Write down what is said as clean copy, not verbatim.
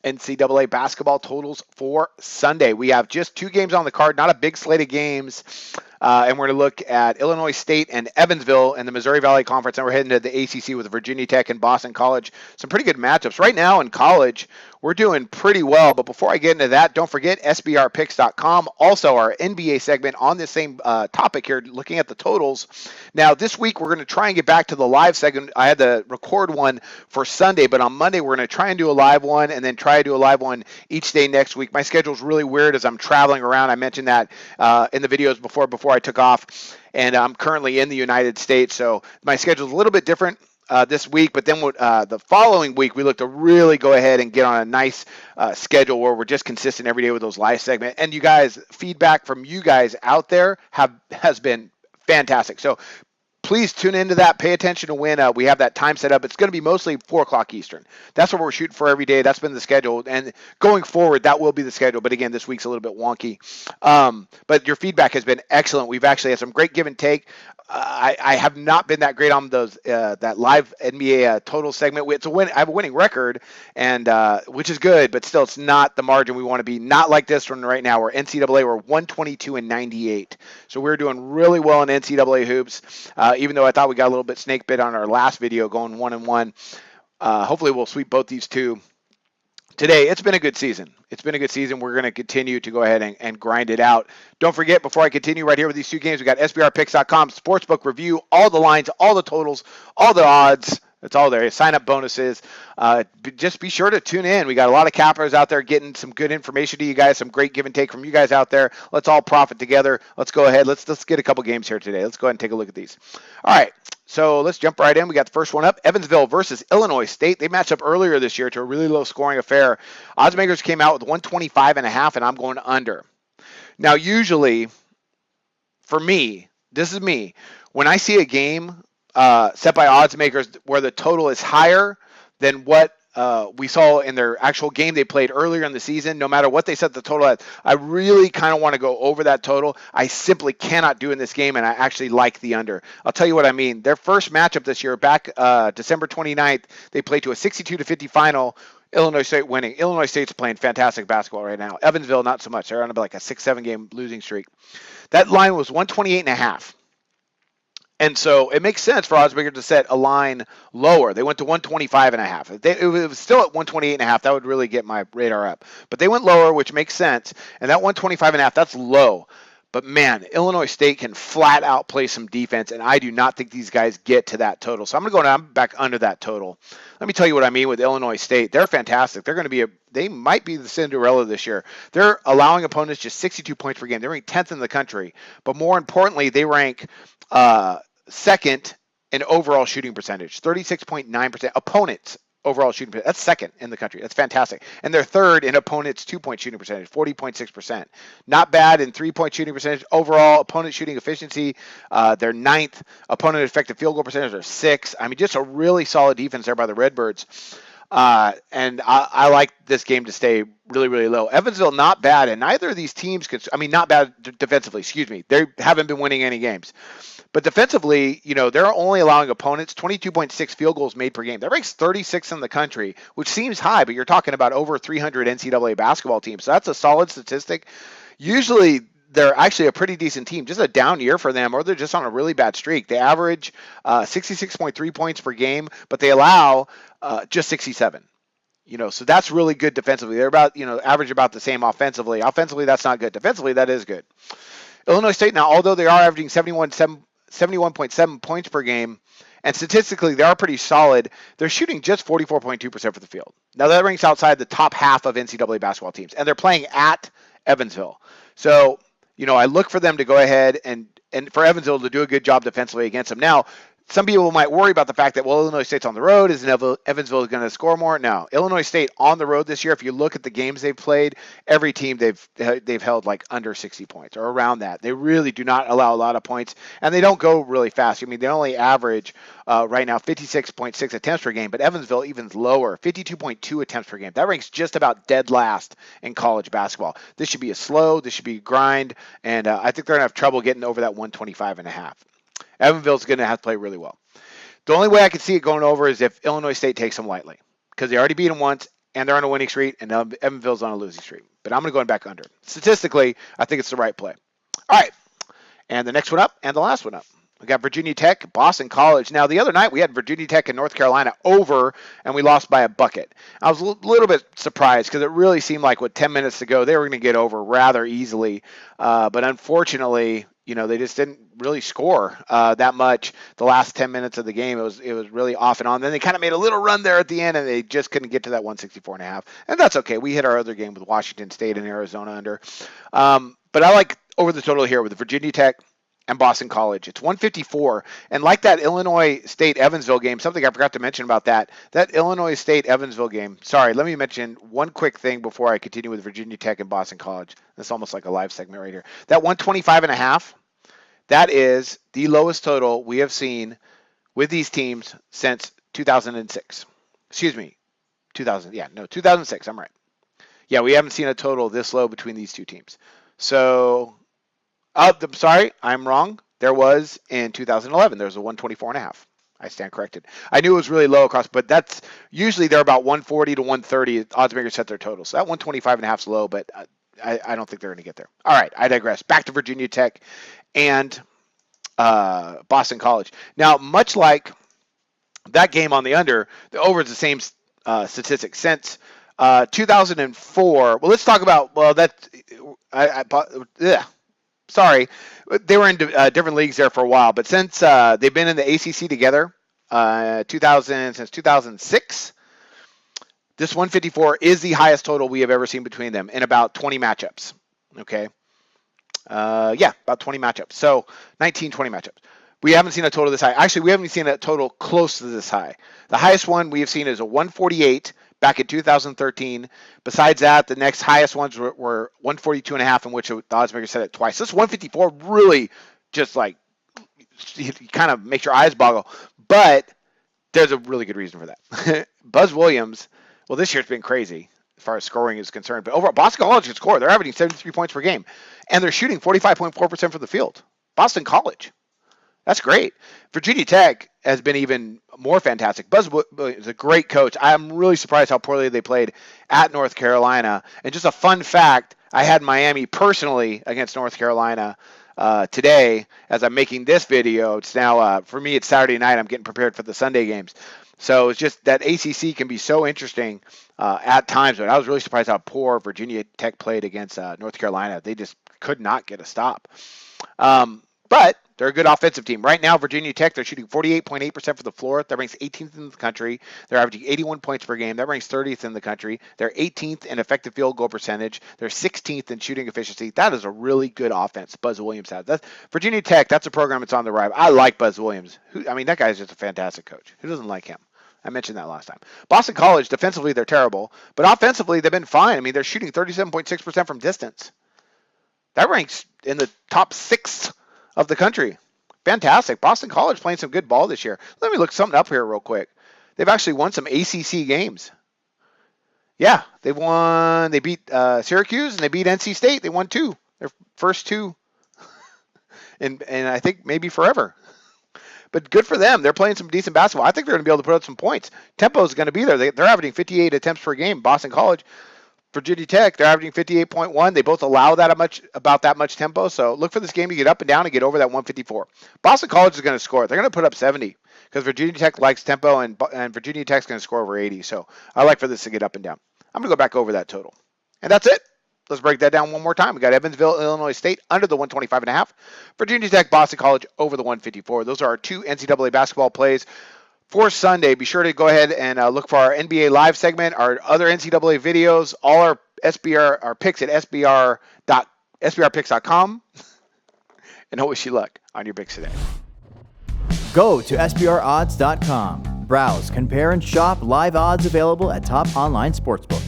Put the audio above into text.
NCAA basketball totals for Sunday. We have just 2 games on the card, not a big slate of games. And we're going to look at Illinois State and Evansville in the Missouri Valley Conference. And we're heading to the ACC with Virginia Tech and Boston College. Some pretty good matchups. Right now in college, we're doing pretty well. But before I get into that, don't forget SBRpicks.com. Also, our NBA segment on this same topic here, looking at the totals. Now, this week, we're going to try and get back to the live segment. I had to record one for Sunday, but on Monday, we're going to try and do a live one and then try to do a live one each day next week. My schedule's really weird as I'm traveling around. I mentioned that in the videos before I took off, and I'm currently in the United States, so my schedule's a little bit different this week. But then the following week, we look to really go ahead and get on a nice schedule where we're just consistent every day with those live segments. And you guys, feedback from you guys out there has been fantastic. So please tune into that. Pay attention to when we have that time set up. It's going to be mostly 4 o'clock Eastern. That's what we're shooting for every day. That's been the schedule. And going forward, that will be the schedule. But again, this week's a little bit wonky. But your feedback has been excellent. We've actually had some great give and take. I have not been that great on those that live NBA total segment. It's a win. I have a winning record, and which is good, but still, it's not the margin we want to be. Not like this one right now. We're NCAA. We're 122-98, so we're doing really well in NCAA hoops. Even though I thought we got a little bit snake bit on our last video, going 1-1. Hopefully, we'll sweep both these two today. It's been a good season. We're going to continue to go ahead and grind it out. Don't forget, before I continue right here with these 2 games, we got SBRpicks.com, sportsbook review, all the lines, all the totals, all the odds. It's all there. Sign up bonuses. Just be sure to tune in. We got a lot of cappers out there getting some good information to you guys, some great give and take from you guys out there. Let's all profit together. Let's go ahead. Let's get a couple games here today. Let's go ahead and take a look at these. All right. So let's jump right in. We got the first one up. Evansville versus Illinois State. They matched up earlier this year to a really low scoring affair. Oddsmakers came out with 125.5, and I'm going under. Now, usually, for me, this is me, when I see a game set by odds makers where the total is higher than what we saw in their actual game they played earlier in the season, no matter what they set the total at, I really kind of want to go over that total. I simply cannot do in this game, and I actually like the under. I'll tell you what I mean. Their first matchup this year, back December 29th, they played to a 62-50 final. Illinois State winning. Illinois State's playing fantastic basketball right now. Evansville, not so much. They're on like a 6-7 game losing streak. That line was 128.5. And so it makes sense for oddsmakers to set a line lower. They went to 125.5. If it was still at 128.5, that would really get my radar up. But they went lower, which makes sense. And that 125.5, that's low. But man, Illinois State can flat out play some defense, and I do not think these guys get to that total. So I'm going to go down back under that total. Let me tell you what I mean with Illinois State. They're fantastic. They're going to be they might be the Cinderella this year. They're allowing opponents just 62 points per game. They're ranked 10th in the country. But more importantly, they rank second in overall shooting percentage, 36.9%. Opponents overall shooting percentage, that's second in the country. That's fantastic. And they're third in opponents' 2-point shooting percentage, 40.6%. Not bad in 3-point shooting percentage. Overall opponent shooting efficiency, they're ninth. Opponent effective field goal percentage are 6. I mean, just a really solid defense there by the Redbirds. And I like this game to stay really, really low. Evansville, not bad, and neither of these teams not bad defensively, They haven't been winning any games. But defensively, they're only allowing opponents 22.6 field goals made per game. That ranks 36th in the country, which seems high, but you're talking about over 300 NCAA basketball teams. So that's a solid statistic. Usually, they're actually a pretty decent team. Just a down year for them, or they're just on a really bad streak. They average 66.3 points per game, but they allow just 67. So that's really good defensively. They're about, average about the same offensively. Offensively, that's not good. Defensively, that is good. Illinois State, now, although they are averaging 71.7 points per game, and statistically they are pretty solid, they're shooting just 44.2% for the field. Now that ranks outside the top half of NCAA basketball teams, and they're playing at Evansville. So, I look for them to go ahead and for Evansville to do a good job defensively against them. Now, some people might worry about the fact that, Illinois State's on the road. Is Evansville going to score more? No. Illinois State on the road this year, if you look at the games they've played, every team they've held like under 60 points or around that. They really do not allow a lot of points, and they don't go really fast. I mean, they only average right now 56.6 attempts per game, but Evansville even lower, 52.2 attempts per game. That ranks just about dead last in college basketball. This should be this should be a grind, and I think they're going to have trouble getting over that 125.5. Evansville's going to have to play really well. The only way I could see it going over is if Illinois State takes them lightly, because they already beat them once. and they're on a winning streak, and Evansville's on a losing streak. But I'm going to go back under. Statistically, I think it's the right play. All right, and the next one up and the last one up. We got Virginia Tech, Boston College. Now, the other night we had Virginia Tech and North Carolina over, and we lost by a bucket. I was a little bit surprised because it really seemed like with 10 minutes to go, they were going to get over rather easily. But unfortunately, they just didn't really score that much the last 10 minutes of the game. It was really off and on. Then they kind of made a little run there at the end, and they just couldn't get to that 164.5. And that's okay. We hit our other game with Washington State and Arizona under. But I like over the total here with Virginia Tech and Boston College. It's 154. And like that Illinois State-Evansville game, something I forgot to mention about that Illinois State-Evansville game. Sorry, let me mention one quick thing before I continue with Virginia Tech and Boston College. That's almost like a live segment right here. That 125.5, that is the lowest total we have seen with these teams since 2006. Excuse me, 2006. I'm right. Yeah, we haven't seen a total this low between these two teams. So, I'm sorry, I'm wrong. There was in 2011. There was a 124.5. I stand corrected. I knew it was really low across, but that's usually they're about 140 to 130. Odds makers set their total. So that 125.5 is low, but I don't think they're going to get there. All right, I digress. Back to Virginia Tech and Boston College. Now, much like that game on the under, the over is the same statistic since 2004. Well, let's talk about sorry, they were in different leagues there for a while, but since they've been in the ACC together, since 2006, this 154 is the highest total we have ever seen between them in about 20 matchups. Okay, about 20 matchups. So 19, 20 matchups. We haven't seen a total this high. Actually, we haven't seen a total close to this high. The highest one we have seen is a 148 back in 2013. Besides that, the next highest ones were 142.5, in which the odds maker said it twice. This 154 really just like kind of makes your eyes boggle. But there's a really good reason for that. Buzz Williams, well, this year's been crazy as far as scoring is concerned. But overall, Boston College can score. They're averaging 73 points per game, and they're shooting 45.4% from the field. Boston College. That's great. Virginia Tech has been even more fantastic. Buzz Williams is a great coach. I'm really surprised how poorly they played at North Carolina. And just a fun fact, I had Miami personally against North Carolina today as I'm making this video. It's now, for me, it's Saturday night. I'm getting prepared for the Sunday games. So it's just that ACC can be so interesting at times. But I was really surprised how poor Virginia Tech played against North Carolina. They just could not get a stop. But they're a good offensive team. Right now, Virginia Tech, they're shooting 48.8% from the floor. That ranks 18th in the country. They're averaging 81 points per game. That ranks 30th in the country. They're 18th in effective field goal percentage. They're 16th in shooting efficiency. That is a really good offense Buzz Williams has. Virginia Tech, that's a program that's on the rise. I like Buzz Williams. That guy is just a fantastic coach. Who doesn't like him? I mentioned that last time. Boston College, defensively, they're terrible. But offensively, they've been fine. They're shooting 37.6% from distance. That ranks in the top 6 of the country. Fantastic. Boston College playing some good ball this year. Let me look something up here real quick. They've actually won some ACC games. Yeah, they won. They beat Syracuse and they beat NC State. They won 2. Their first 2 and I think maybe forever. But good for them. They're playing some decent basketball. I think they're going to be able to put up some points. Tempo is going to be there. They're averaging 58 attempts per game. Boston College. Virginia Tech, they're averaging 58.1. They both allow about that much tempo. So look for this game to get up and down and get over that 154. Boston College is going to score. They're going to put up 70 because Virginia Tech likes tempo, and Virginia Tech's going to score over 80. So I like for this to get up and down. I'm going to go back over that total. And that's it. Let's break that down one more time. We got Evansville, Illinois State under the 125.5. Virginia Tech, Boston College over the 154. Those are our 2 NCAA basketball plays for Sunday. Be sure to go ahead and look for our NBA Live segment, our other NCAA videos, all our picks at sbrpicks.com. And I wish you luck on your picks today. Go to sbrodds.com. Browse, compare, and shop live odds available at top online sportsbooks.